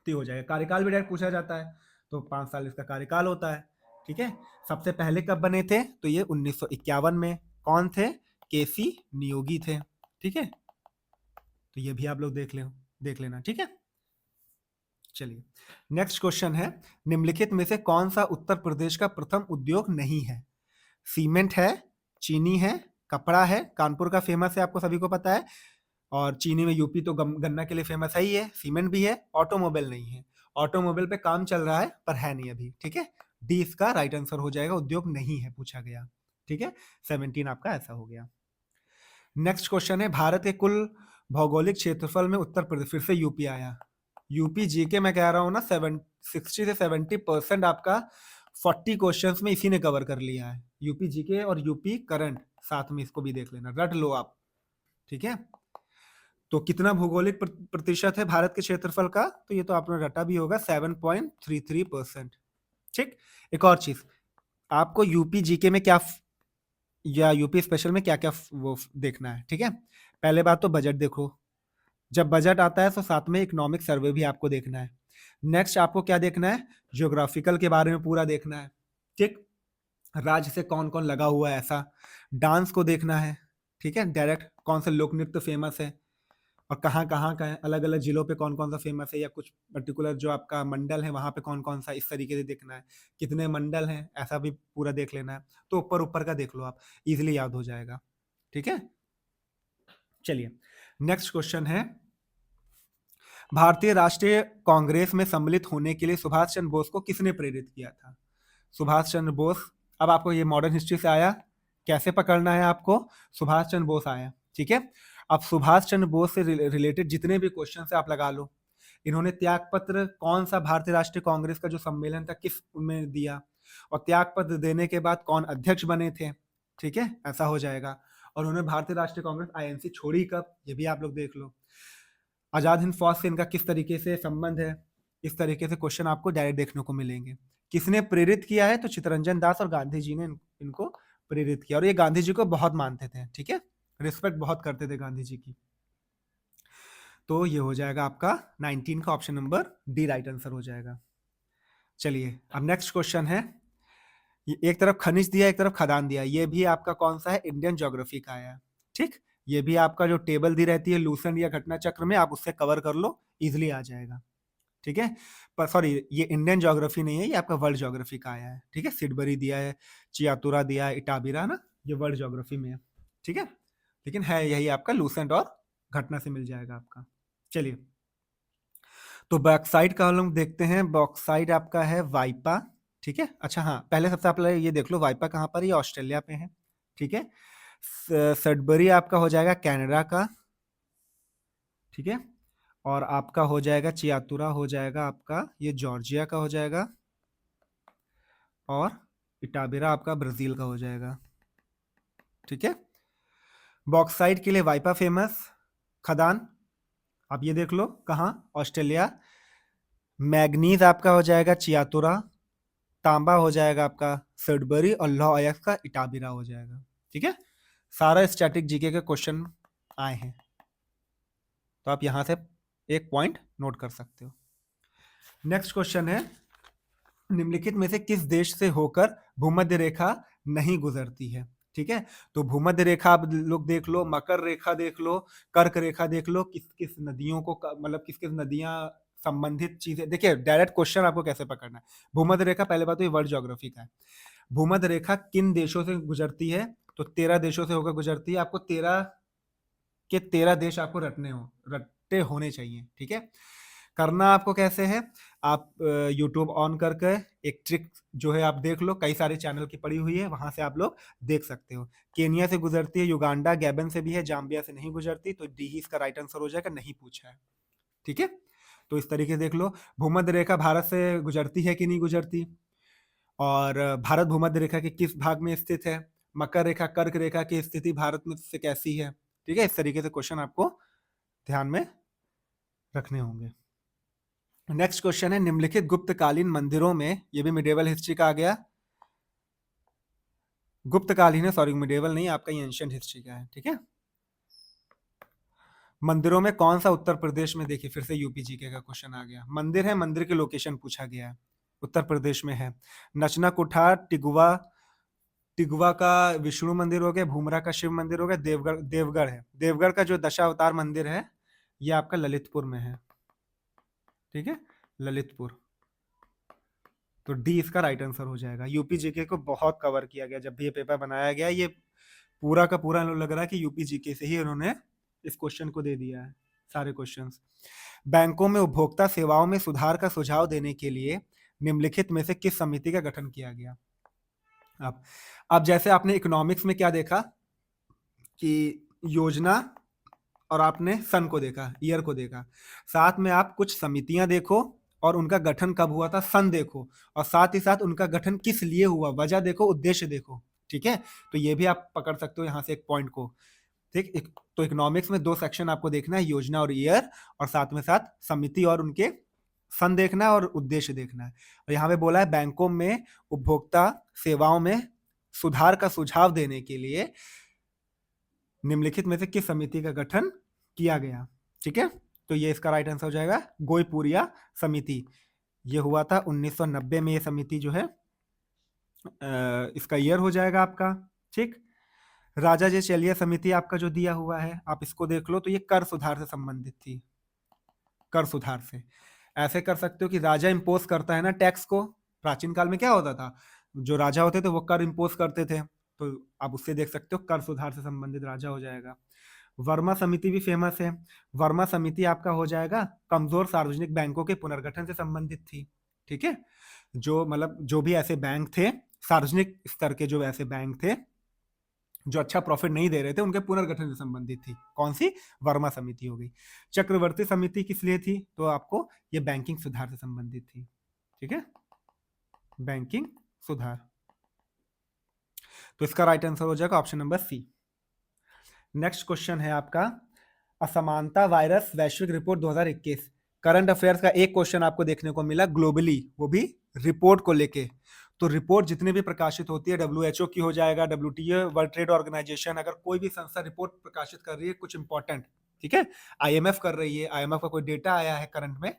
तो हो जाएगा। कार्यकाल भी डायरेक्ट पूछा जाता है, तो 5 साल इसका कार्यकाल होता है, ठीक है। सबसे पहले कब बने थे, तो ये 1951 में। कौन थे, केसी नियोगी थे, ठीक है। तो ये भी आप लोग देख लेना, ठीक है। चलिए, नेक्स्ट क्वेश्चन है, निम्नलिखित में से कौन सा उत्तर प्रदेश का प्रथम उद्योग नहीं है। सीमेंट है, चीनी है, कपड़ा है, कानपुर का फेमस है, आपको सभी को पता है। और चीनी में यूपी तो गन्ना के लिए फेमस है ही है। सीमेंट भी है, ऑटोमोबाइल नहीं है। ऑटोमोबाइल पे काम चल रहा है पर है नहीं अभी, ठीक है। डी इसका राइट आंसर हो जाएगा, उद्योग नहीं है पूछा गया, ठीक है। 17 आपका ऐसा हो गया। नेक्स्ट क्वेश्चन है, भारत के कुल भौगोलिक क्षेत्रफल में उत्तर प्रदेश, फिर से यूपी आया। यूपी जीके मैं कह रहा हूँ ना, 60 से 70% आपका 40 क्वेश्चंस में इसी ने कवर कर लिया है। यूपी जीके और यूपी करंट साथ में, इसको भी देख लेना, रट लो आप, ठीक है। तो कितना भौगोलिक प्रतिशत है भारत के क्षेत्रफल का, तो ये तो आपने रटा भी होगा, 7.33%, ठीक। एक और चीज, आपको यूपी जीके में क्या या यूपी स्पेशल में क्या क्या वो देखना है, ठीक है। पहले बात तो बजट देखो, जब बजट आता है तो साथ में इकोनॉमिक सर्वे भी आपको देखना है। नेक्स्ट आपको क्या देखना है, ज्योग्राफिकल के बारे में पूरा देखना है, ठीक। राज्य से कौन कौन लगा हुआ है ऐसा। डांस को देखना है, ठीक है, डायरेक्ट कौन सा लोक नृत्य फेमस है और कहाँ कहाँ का है, अलग अलग जिलों पे कौन कौन सा फेमस है, या कुछ पर्टिकुलर जो आपका मंडल है वहाँ पे कौन कौन सा, इस तरीके से देखना है। कितने मंडल हैं ऐसा भी पूरा देख लेना है। तो ऊपर ऊपर का देख लो आप, इजिली याद हो जाएगा, ठीक है। चलिए, नेक्स्ट क्वेश्चन है, भारतीय राष्ट्रीय कांग्रेस में सम्मिलित होने के लिए सुभाष चंद्र बोस को किसने प्रेरित किया था। सुभाष चंद्र बोस, अब आपको ये मॉडर्न हिस्ट्री से आया, कैसे पकड़ना है आपको, सुभाष चंद्र बोस आया, ठीक है। अब सुभाष चंद्र बोस से रिलेटेड जितने भी क्वेश्चन से आप लगा लो, इन्होंने त्याग पत्र कौन सा भारतीय राष्ट्रीय कांग्रेस का जो सम्मेलन था किस उनमें दिया, और त्याग पत्र देने के बाद कौन अध्यक्ष बने थे, ठीक है, ऐसा हो जाएगा। और उन्होंने भारतीय राष्ट्रीय कांग्रेस आईएनसी छोड़ी कब, ये भी आप लोग देख लो। आजाद हिंद फौज से इनका किस तरीके से संबंध है, इस तरीके से क्वेश्चन आपको डायरेक्ट देखने को मिलेंगे। किसने प्रेरित किया है, तो चित्तरंजन दास और गांधी जी ने इनको प्रेरित किया, और ये गांधी जी को बहुत मानते थे, ठीक है, रिस्पेक्ट बहुत करते थे गांधी जी की। तो ये हो जाएगा आपका 19 का option number D right answer हो जाएगा। चलिए, अब नेक्स्ट क्वेश्चन है, एक तरफ खनिज दिया एक तरफ खदान दिया, ये भी आपका कौन सा है, इंडियन ज्योग्राफी का आया, ठीक। ये भी आपका जो टेबल दी रहती है लूसेंट या घटना चक्र में, आप उससे कवर कर लो, इजिली आ जाएगा, ठीक है। पर सॉरी, ये इंडियन ज्योग्राफी नहीं है, ये आपका वर्ल्ड ज्योग्राफी का आया है, ठीक है। सिडबरी दिया है, चियातुरा दिया है, इटाबिरा ना, ये वर्ल्ड ज्योग्राफी में है, ठीक है। लेकिन है यही आपका लूसेंट और घटना से मिल जाएगा आपका। चलिए, तो बॉक्साइट का हम लोग देखते हैं, बॉक्साइट आपका है वाइपा, ठीक है। अच्छा हाँ, पहले सबसे आप ये देख लो, वाइपा कहाँ पर, ये ऑस्ट्रेलिया पे है, ठीक है। सडबरी आपका हो जाएगा कनाडा का, ठीक है। और आपका हो जाएगा चियातुरा, हो जाएगा आपका ये जॉर्जिया का हो जाएगा, और इटाबिरा आपका ब्राजील का हो जाएगा, ठीक है। बॉक्साइट के लिए वाइपा फेमस, खदान आप ये देख लो कहाँ, ऑस्ट्रेलिया। मैग्नीज आपका हो जाएगा चियातुरा, तांबा हो जाएगा आपका सडबरी, और लॉ अयस्क का इटाबिरा हो जाएगा, ठीक है। सारा स्टैटिक जीके के क्वेश्चन आए हैं, तो आप यहां से एक पॉइंट नोट कर सकते हो। नेक्स्ट क्वेश्चन है, निम्नलिखित में से किस देश से होकर भूमध्य रेखा नहीं गुजरती है, ठीक है। तो भूमध्य रेखा आप लोग देख लो, मकर रेखा देख लो, कर्क रेखा देख लो, किस किस नदियों को, मतलब किस किस नदियां संबंधित चीजें, देखिए डायरेक्ट क्वेश्चन आपको कैसे पकड़ना है। भूमध्य रेखा, पहले बात तो ये वर्ल्ड ज्योग्राफी का है। भूमध्य रेखा किन देशों से गुजरती है, तो 13 देशों से होकर गुजरती है। आपको 13 के 13 देश आपको रटने होने चाहिए, ठीक है। करना आपको कैसे है, आप यूट्यूब ऑन करके एक ट्रिक जो है आप देख लो, कई सारे चैनल की पड़ी हुई है, वहां से आप लोग देख सकते हो। केनिया से गुजरती है, युगांडा गैबन से भी है, जाम्बिया से नहीं गुजरती, तो डी ही इसका राइट आंसर हो जाएगा, नहीं पूछा है। ठीक है, तो इस तरीके से देख लो। भूमध्य रेखा भारत से गुजरती है कि नहीं गुजरती, और भारत भूमध्य रेखा के किस भाग में स्थित है, मकर रेखा कर्क रेखा की स्थिति भारत में से कैसी है। ठीक है, इस तरीके से क्वेश्चन आपको ध्यान में रखने होंगे। नेक्स्ट क्वेश्चन है, निम्नलिखित गुप्तकालीन मंदिरों में, ये भी मिडेवल हिस्ट्री का आ गया, गुप्तकालीन है, सॉरी मिडेवल नहीं, आपका ये एंशिएंट हिस्ट्री का है। ठीक है, मंदिरों में कौन सा उत्तर प्रदेश में, देखिए फिर से यूपी जीके का क्वेश्चन आ गया। मंदिर है, मंदिर की लोकेशन पूछा गया है, उत्तर प्रदेश में है। नचना कुठार, टिगवा, टिगवा का विष्णु मंदिर हो गया, भूमरा का शिव मंदिर हो गया, देवगढ़, देवगढ़ है, देवगढ़ का जो दशावतार मंदिर है ये आपका ललितपुर में है। ठीक है, ललितपुर, तो डी इसका राइट आंसर हो जाएगा। यूपी जीके को बहुत कवर किया गया, जब भी ये पेपर बनाया गया, ये पूरा का पूरा लग रहा है कि यूपी जीके से ही उन्होंने इस क्वेश्चन को दे दिया है, सारे क्वेश्चंस। बैंकों में उपभोक्ता सेवाओं में सुधार का सुझाव देने के लिए निम्नलिखित में से किस समिति का गठन किया गया। अब जैसे आपने इकोनॉमिक्स में क्या देखा कि योजना, और आपने सन को देखा, ईयर को देखा, साथ में आप कुछ समितियां देखो और उनका गठन कब हुआ था, सन देखो, और साथ ही साथ उनका गठन किस लिए हुआ, वजह देखो, उद्देश्य देखो। ठीक है, तो ये भी आप पकड़ सकते हो यहाँ से एक पॉइंट को। ठीक, तो इकोनॉमिक्स में दो सेक्शन आपको देखना है, योजना और ईयर, और साथ में साथ समिति और उनके सन देखना है और उद्देश्य देखना है। और यहाँ पे बोला है बैंकों में उपभोक्ता सेवाओं में सुधार का सुझाव देने के लिए निम्नलिखित में से किस समिति का गठन किया गया। ठीक है, तो ये इसका राइट आंसर हो जाएगा गोईपुरिया समिति। ये हुआ था 1990 में, ये समिति जो है इसका ईयर हो जाएगा आपका। ठीक, राजा जे चलिया समिति आपका जो दिया हुआ है, आप इसको देख लो, तो ये कर सुधार से संबंधित थी, कर सुधार से। ऐसे कर सकते हो कि राजा इंपोज करता है ना टैक्स को, प्राचीन काल में क्या होता था, जो राजा होते थे वो कर इंपोज करते थे, तो आप उससे देख सकते हो कर सुधार से संबंधित राजा हो जाएगा। वर्मा समिति भी फेमस है, वर्मा समिति आपका हो जाएगा कमजोर सार्वजनिक बैंकों के पुनर्गठन से संबंधित थी। ठीक है, जो मतलब जो भी ऐसे बैंक थे, सार्वजनिक स्तर के जो ऐसे बैंक थे जो अच्छा प्रॉफिट नहीं दे रहे थे, उनके पुनर्गठन से संबंधित थी। कौन सी, वर्मा समिति हो गई। चक्रवर्ती समिति किस लिए थी, तो आपको ये बैंकिंग सुधार से संबंधित थी। ठीक है, बैंकिंग सुधार, तो इसका राइट आंसर हो जाएगा option number C. Next question है आपका, असमानता वायरस वैश्विक रिपोर्ट 2021। करंट अफेयर्स का एक क्वेश्चन आपको देखने को मिला ग्लोबली, वो भी रिपोर्ट को लेके। तो रिपोर्ट जितनी भी प्रकाशित होती है, WHO की हो जाएगा, WTO वर्ल्ड ट्रेड ऑर्गेनाइजेशन, अगर कोई भी संस्था रिपोर्ट प्रकाशित कर रही है कुछ इंपॉर्टेंट, ठीक है, IMF कर रही है, IMF का कोई डेटा आया है करंट में,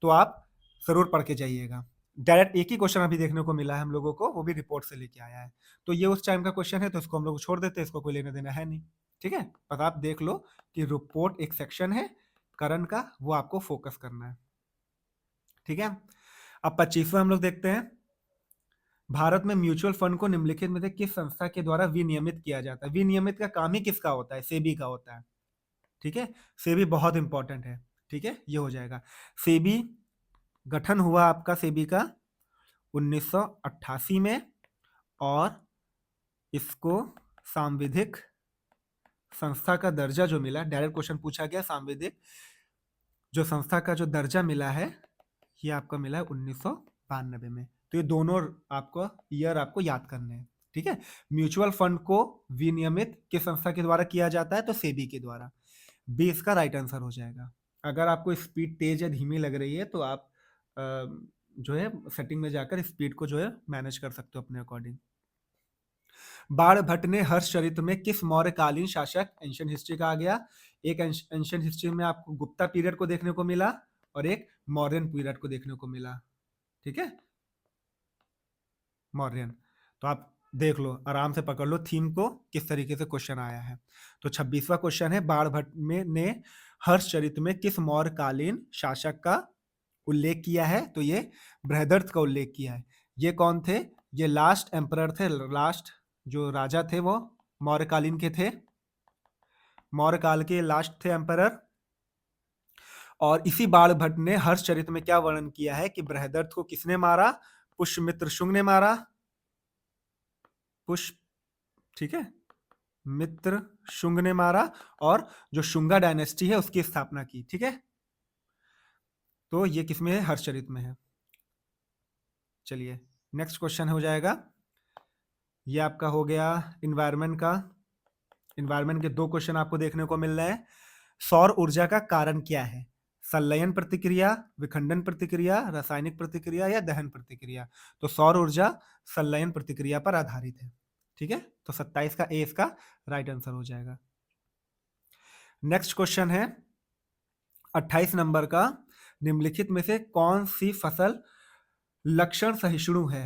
तो आप जरूर पढ़ के जाइएगा। डायरेक्ट एक ही क्वेश्चन अभी देखने को मिला है हम लोगों को, वो भी रिपोर्ट से लेके आया है, तो ये उस टाइम का क्वेश्चन है, तो इसको हम लोग छोड़ देते हैं, इसको कोई लेना देना है नहीं। ठीक है, पर आप देख लो कि रिपोर्ट एक सेक्शन है करंट का, वो आपको फोकस करना है। ठीक है, अब 25वां हम लोग देखते हैं, भारत में म्यूचुअल फंड को निम्नलिखित में से किस संस्था के द्वारा विनियमित किया जाता है। विनियमित का काम ही किसका होता है, सेबी का होता है। ठीक है, सेबी बहुत इंपॉर्टेंट है। ठीक है, ये हो जाएगा। सेबी गठन हुआ आपका सेबी का 1988 में, और इसको सांविधिक संस्था का दर्जा जो मिला, डायरेक्ट क्वेश्चन पूछा गया, सांविधिक जो संस्था का जो दर्जा मिला है, ये आपका मिला है 1992 में। तो ये दोनों आपको ईयर आपको याद करने हैं। ठीक है, म्यूचुअल फंड को विनियमित किस संस्था के द्वारा किया जाता है, तो सेबी के द्वारा। बी इसका राइट आंसर हो जाएगा। अगर आपको स्पीड तेज या धीमी लग रही है, तो आप जो है सेटिंग में जाकर स्पीड को जो है मैनेज कर सकते हो अपने अकॉर्डिंग। बाण भट्ट ने हर्षचरित में किस मौर्यकालीन शासक, एंशिएंट हिस्ट्री का आ गया, एक एंशिएंट हिस्ट्री में आपको गुप्ता पीरियड को देखने को मिला और एक मौर्यन पीरियड को देखने को मिला। ठीक है, मौर्यन, तो आप देख लो, आराम से पकड़ लो थीम को, किस तरीके से क्वेश्चन आया है। तो 26वां क्वेश्चन है, बाण भट्ट में ने हर्षचरित में किस मौर्यकालीन शासक का उल्लेख किया है, तो ये बृहदर्थ का उल्लेख किया है। ये कौन थे, ये लास्ट एम्परर थे, लास्ट जो राजा थे वो मौर्यकालीन के थे, मौर्य काल के लास्ट थे एम्परर। और इसी बाणभट्ट ने हर्षचरित में क्या वर्णन किया है कि बृहदर्थ को किसने मारा? पुष्यमित्र शुंग ने मारा। पुष्य, ठीक है, मित्र शुंग ने मारा और जो शुंगा डायनेस्टी है उसकी स्थापना की। ठीक है, तो ये किसमें है? हर्षचरित में है। चलिए नेक्स्ट क्वेश्चन हो जाएगा, ये आपका हो गया इन्वायरमेंट का। इन्वायरमेंट के 2 क्वेश्चन आपको देखने को मिल रहे हैं। सौर ऊर्जा का कारण क्या है? संलयन प्रतिक्रिया, विखंडन प्रतिक्रिया, रासायनिक प्रतिक्रिया या दहन प्रतिक्रिया? तो सौर ऊर्जा संलयन प्रतिक्रिया पर आधारित है। ठीक है, तो 27 का ए इसका राइट आंसर हो जाएगा। नेक्स्ट क्वेश्चन है 28 नंबर का, निम्नलिखित में से कौन सी फसल लक्षण सहिष्णु है?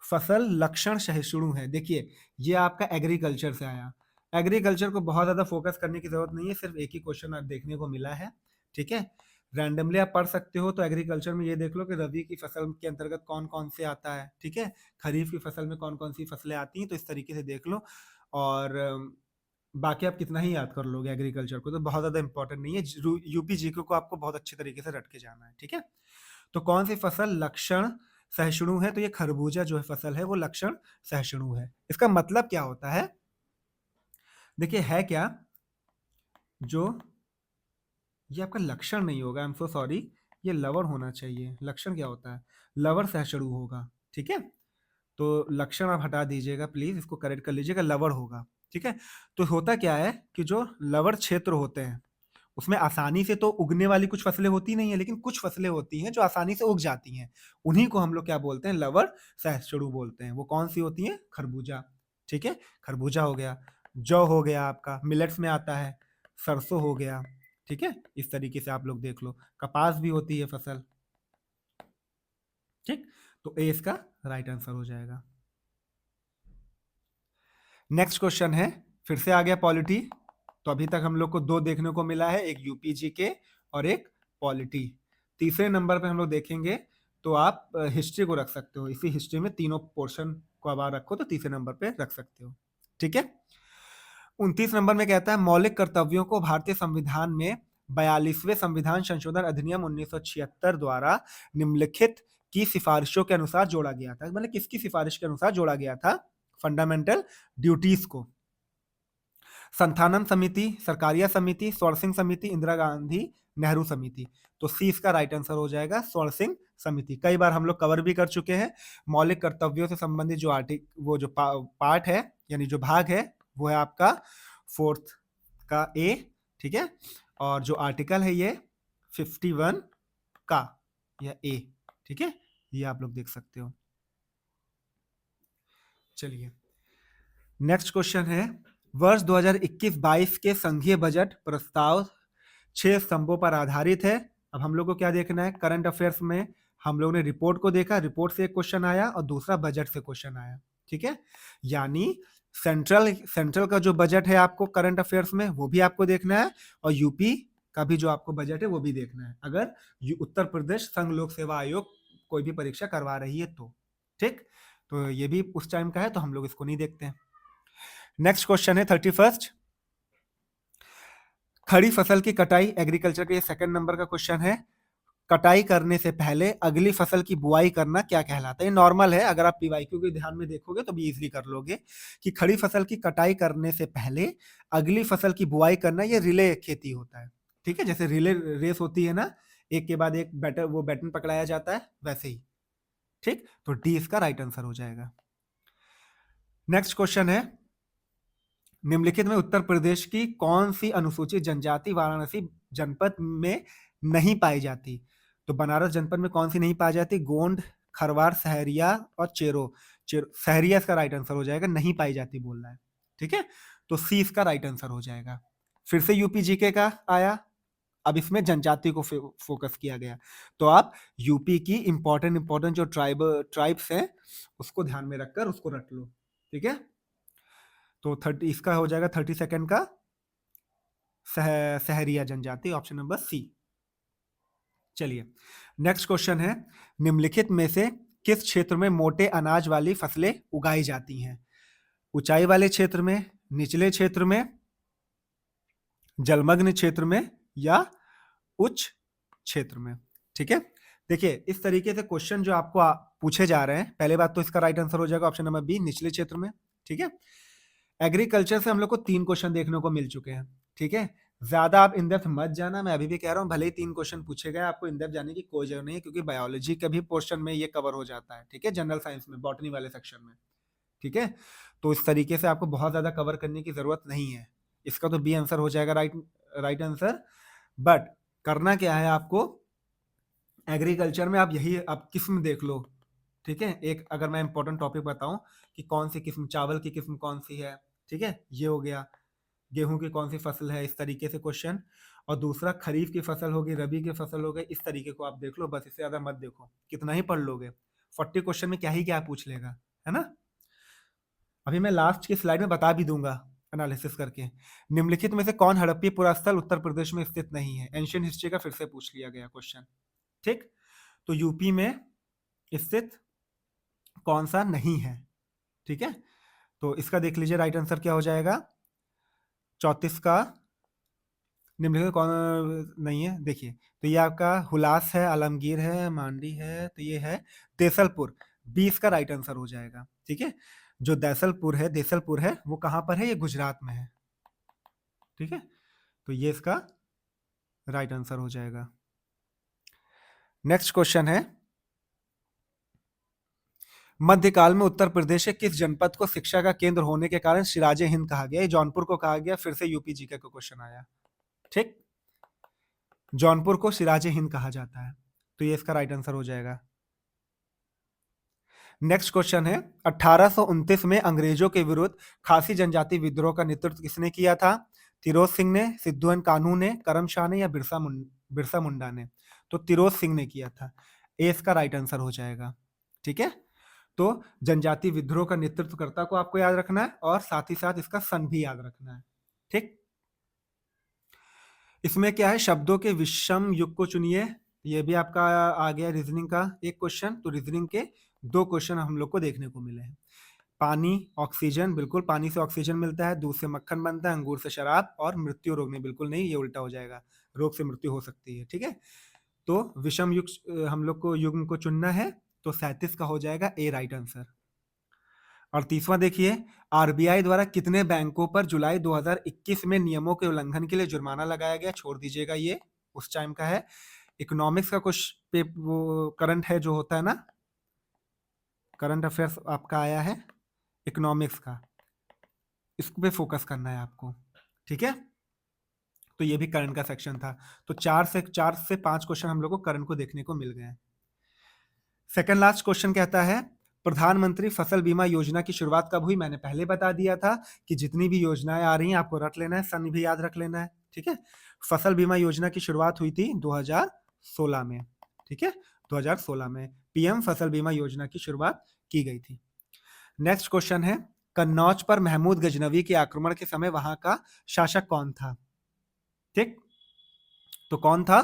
फसल लक्षण सहिष्णु है। देखिए ये आपका एग्रीकल्चर से आया। एग्रीकल्चर को बहुत ज्यादा फोकस करने की जरूरत नहीं है, सिर्फ एक ही क्वेश्चन देखने को मिला है। ठीक है, रैंडमली आप पढ़ सकते हो। तो एग्रीकल्चर में ये देख लो कि रबी की फसल के अंतर्गत कौन कौन से आता है। ठीक है, खरीफ की फसल में कौन कौन सी फसलें आती हैं, तो इस तरीके से देख लो। और बाकी आप कितना ही याद कर लोगे एग्रीकल्चर को, तो बहुत ज्यादा इंपॉर्टेंट नहीं है। यूपी जीके को आपको बहुत अच्छे तरीके से रट के जाना है। ठीक है, तो कौन सी फसल लक्षण सहिष्णु है? तो ये खरबूजा जो है फसल है वो लक्षण सहिष्णु है। इसका मतलब क्या होता है? देखिए है क्या, जो ये आपका लक्षण नहीं होगा, आई एम सो सॉरी, ये लवण होना चाहिए। लक्षण क्या होता है? लवण सहिष्णु होगा। ठीक है, तो लक्षण आप हटा दीजिएगा प्लीज, इसको करेक्ट कर लीजिएगा, लवण होगा। ठीक है, तो होता क्या है कि जो लवण क्षेत्र होते हैं उसमें आसानी से तो उगने वाली कुछ फसलें होती नहीं है, लेकिन कुछ फसलें होती हैं जो आसानी से उग जाती हैं। उन्हीं को हम लोग क्या बोलते हैं? लवण सहिष्णु बोलते हैं। वो कौन सी होती हैं? खरबूजा। ठीक है, खरबूजा हो गया, जौ हो गया, आपका मिलेट्स में आता है, सरसों हो गया। ठीक है, इस तरीके से आप लोग देख लो, कपास भी होती है फसल। ठीक, तो ए इसका राइट आंसर हो जाएगा। नेक्स्ट क्वेश्चन है, फिर से आ गया पॉलिटी। तो अभी तक हम लोग को 2 देखने को मिला है, एक यूपीजी के और एक पॉलिटी। तीसरे नंबर पे हम लोग देखेंगे, तो आप हिस्ट्री को रख सकते हो। इसी हिस्ट्री में तीनों पोर्शन को अब रखो तो तीसरे नंबर पे रख सकते हो। ठीक है, 29 नंबर में कहता है मौलिक कर्तव्यों को भारतीय संविधान में 42वें संविधान संशोधन अधिनियम 1976 द्वारा निम्नलिखित की सिफारिशों के अनुसार जोड़ा गया था। मतलब किसकी सिफारिश के अनुसार जोड़ा गया था? फंडामेंटल ड्यूटीज को। संथानम समिति, सरकारिया समिति, स्वर्ण सिंह समिति, इंदिरा गांधी नेहरू समिति। तो सी इसका राइट आंसर हो जाएगा, स्वर्ण सिंह समिति। कई बार हम लोग कवर भी कर चुके हैं। मौलिक कर्तव्यों से संबंधित जो वो जो पार्ट है, यानी जो भाग है, वो है आपका 4th का ए। ठीक है, और जो आर्टिकल है ये 51 का या ए। ठीक है, ये आप लोग देख सकते हो। चलिए नेक्स्ट क्वेश्चन है, वर्ष 2021-22 के संघीय बजट प्रस्ताव 6 स्तंभों पर आधारित है। अब हम लोग को क्या देखना है? करंट अफेयर्स में हम लोग ने रिपोर्ट को देखा, रिपोर्ट से एक क्वेश्चन आया और दूसरा बजट से क्वेश्चन आया। ठीक है, यानी सेंट्रल का जो बजट है आपको करंट अफेयर्स में, वो भी आपको देखना है, और यूपी का भी जो आपको बजट है वो भी देखना है, अगर उत्तर प्रदेश संघ लोक सेवा आयोग कोई भी परीक्षा करवा रही है तो। ठीक, तो ये भी उस टाइम का है, तो हम लोग इसको नहीं देखते हैं। नेक्स्ट क्वेश्चन है 31st, खड़ी फसल की कटाई, एग्रीकल्चर के 2nd नंबर का क्वेश्चन है। कटाई करने से पहले अगली फसल की बुआई करना क्या कहलाता है? ये नॉर्मल है, अगर आप पीवाईक्यू के ध्यान में देखोगे तो भी इजीली कर लोगे कि खड़ी फसल की कटाई करने से पहले अगली फसल की बुआई करना, ये रिले खेती होता है। ठीक है, जैसे रिले रेस होती है ना, एक के बाद एक बैटर, वो बैटन पकड़ाया जाता है, वैसे ही। ठीक, तो डी इसका राइट आंसर हो जाएगा। नेक्स्ट क्वेश्चन है, निम्नलिखित में उत्तर प्रदेश की कौन सी अनुसूचित जनजाति वाराणसी जनपद में नहीं पाई जाती? तो बनारस जनपद में कौन सी नहीं पाई जाती? गोंड, खरवार, सहरिया और चेरो। सहरिया इसका राइट आंसर हो जाएगा, नहीं पाई जाती बोल रहा है। ठीक है, तो सी इसका राइट आंसर हो जाएगा। फिर से यूपी जीके का आया, अब इसमें जनजाति को फोकस किया गया। तो आप यूपी की इंपॉर्टेंट जो ट्राइब्स हैं उसको ध्यान में रखकर उसको रट लो। ठीक है, तो 30 इसका हो जाएगा 32nd का सहरिया जनजाति, ऑप्शन नंबर सी। चलिए नेक्स्ट क्वेश्चन है, निम्नलिखित में से किस क्षेत्र में मोटे अनाज वाली फसलें उगाई जाती हैं? ऊंचाई वाले क्षेत्र में, निचले क्षेत्र में, जलमग्न क्षेत्र में या उच्च क्षेत्र में। ठीक है, देखिए इस तरीके से क्वेश्चन जो आपको पूछे जा रहे हैं, पहले बात तो इसका राइट आंसर हो जाएगा ऑप्शन नंबर बी, निचले क्षेत्र में। ठीक है, एग्रीकल्चर से हम लोग को 3 क्वेश्चन देखने को मिल चुके हैं। ठीक है, ज्यादा आप इन डेप्थ मत जाना, मैं अभी भी कह रहा हूँ, भले ही 3 क्वेश्चन पूछे गए, आपको इन डेप्थ जाने की कोई जरूरत नहीं है, क्योंकि बायोलॉजी के भी पोर्शन में ये कवर हो जाता है। ठीक है, जनरल साइंस में, बॉटनी वाले सेक्शन में। ठीक है, तो इस तरीके से आपको बहुत ज्यादा कवर करने की जरूरत नहीं है। इसका तो बी आंसर हो जाएगा राइट आंसर। बट करना क्या है आपको, एग्रीकल्चर में आप यही आप किस्म देख लो। ठीक है, एक अगर मैं इंपॉर्टेंट टॉपिक बताऊं कि कौन सी किस्म, चावल की किस्म कौन सी है, ठीक है, ये हो गया। गेहूं की कौन सी फसल है, इस तरीके से क्वेश्चन। और दूसरा खरीफ की फसल होगी, रबी की फसल हो गई, इस तरीके को आप देख लो, बस इससे ज्यादा मत देखो। कितना ही पढ़ लोगे, 40 क्वेश्चन में क्या ही क्या पूछ लेगा, है ना। अभी मैं लास्ट की स्लाइड में बता भी दूंगा एनालिसिस करके। निम्नलिखित में से कौन हड़प्पी पुरास्थल उत्तर प्रदेश में स्थित नहीं है, एंशियंट हिस्ट्री का फिर से पूछ लिया गया क्वेश्चन। ठीक, तो यूपी में स्थित कौन सा नहीं है। ठीक है, तो इसका देख लीजिए राइट आंसर क्या हो जाएगा, 34 का निम्नलिखित कौन नहीं है। देखिए, तो ये आपका हुलास है, आलमगीर है, मांडी है, तो ये है देसलपुर, 20 का राइट आंसर हो जाएगा। ठीक है, जो देसलपुर है वो कहां पर है, ये गुजरात में है। ठीक है, तो ये इसका राइट आंसर हो जाएगा। नेक्स्ट क्वेश्चन है, मध्यकाल में उत्तर प्रदेश के किस जनपद को शिक्षा का केंद्र होने के कारण सिराजे हिंद कहा गया। ये जौनपुर को कहा गया, फिर से यूपी जीके का क्वेश्चन आया। ठीक, जौनपुर को सिराजे हिंद कहा जाता है, तो ये इसका राइट आंसर हो जाएगा। नेक्स्ट क्वेश्चन है, 1829 में अंग्रेजों के विरुद्ध खासी जनजाति विद्रोह का नेतृत्व किसने किया था। तिरोध सिंह ने, सिद्धू कान्हू ने, करमशाह ने, या बिरसा मुंडा ने। तो तिरोध सिंह ने किया था, ए इसका राइट आंसर हो जाएगा। ठीक है, तो जनजाति विद्रोह का नेतृत्वकर्ता को आपको याद रखना है, और साथ ही साथ इसका सन भी याद रखना है। ठीक, इसमें क्या है, शब्दों के विषम युग को चुनिए, ये भी आपका आ गया रीजनिंग का एक क्वेश्चन। तो रीजनिंग के 2 क्वेश्चन हम लोग को देखने को मिले हैं। पानी, ऑक्सीजन, बिल्कुल पानी से ऑक्सीजन मिलता है, दूध से मक्खन बनता है, अंगूर से शराब, और मृत्यु रोग नहीं, बिल्कुल नहीं, ये उल्टा हो जाएगा, रोग से मृत्यु हो सकती है। ठीक है, तो विषम युग हम लोग को युग को चुनना है, तो 37 का हो जाएगा ए राइट आंसर। और तीसवा देखिए, आरबीआई द्वारा कितने बैंकों पर जुलाई 2021 में नियमों के उल्लंघन के लिए जुर्माना लगाया गया। छोड़ दीजिएगा, ये उस टाइम का है। इकोनॉमिक्स का कुछ वो करंट है जो होता है ना, करंट अफेयर्स आपका आया है इकोनॉमिक्स का, इस पे फोकस करना है आपको। ठीक है, तो ये भी करंट का सेक्शन था। तो 4 से 5 क्वेश्चन हम लोग को करंट को देखने को मिल गए हैं। सेकंड लास्ट क्वेश्चन कहता है, प्रधानमंत्री फसल बीमा योजना की शुरुआत कब हुई। मैंने पहले बता दिया था कि जितनी भी योजनाएं आ रही हैं आपको रट लेना है, सन भी याद रख लेना है। ठीक है, फसल बीमा योजना की शुरुआत हुई थी 2016 में। ठीक है, 2016 में पीएम फसल बीमा योजना की शुरुआत की गई थी। नेक्स्ट क्वेश्चन है, कन्नौज पर महमूद गजनवी के आक्रमण के समय वहां का शासक कौन था। ठीक, तो कौन था,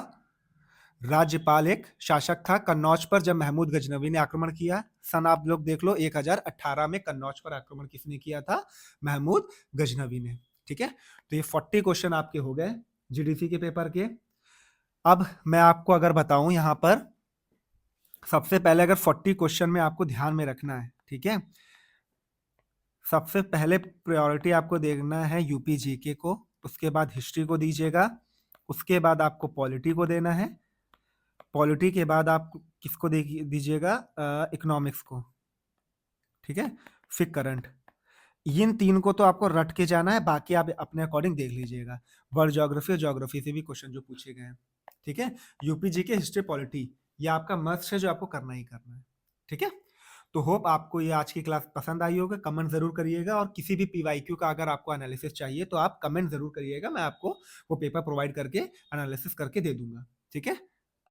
राज्यपाल एक शासक था कन्नौज पर जब महमूद गजनवी ने आक्रमण किया। सन आप लोग देख लो, 1018 में कन्नौज पर आक्रमण किसने किया था, महमूद गजनवी ने। ठीक है, तो ये 40 क्वेश्चन आपके हो गए जीडीसी के पेपर के। अब मैं आपको अगर बताऊं यहां पर, सबसे पहले अगर 40 क्वेश्चन में आपको ध्यान में रखना है, ठीक है, सबसे पहले प्रायोरिटी आपको देखना है यूपी जीके को, उसके बाद हिस्ट्री को दीजिएगा, उसके बाद आपको पॉलिटी को देना है, पॉलिटी के बाद आप किसको दीजिएगा, इकोनॉमिक्स को। ठीक है, फिर करंट, इन 3 को तो आपको रट के जाना है, बाकी आप अपने अकॉर्डिंग देख लीजिएगा। वर्ल्ड ज्योग्राफी और ज्योग्राफी से भी क्वेश्चन जो पूछे गए हैं। ठीक है, यूपी जीके, हिस्ट्री, पॉलिटी, ये आपका मस्ट है जो आपको करना ही करना है। ठीक है, तो होप आपको ये आज की क्लास पसंद आई होगा। कमेंट जरूर करिएगा, और किसी भी पीवाईक्यू का अगर आपको एनालिसिस चाहिए तो आप कमेंट जरूर करिएगा, मैं आपको वो पेपर प्रोवाइड करके एनालिसिस करके दे दूंगा। ठीक है।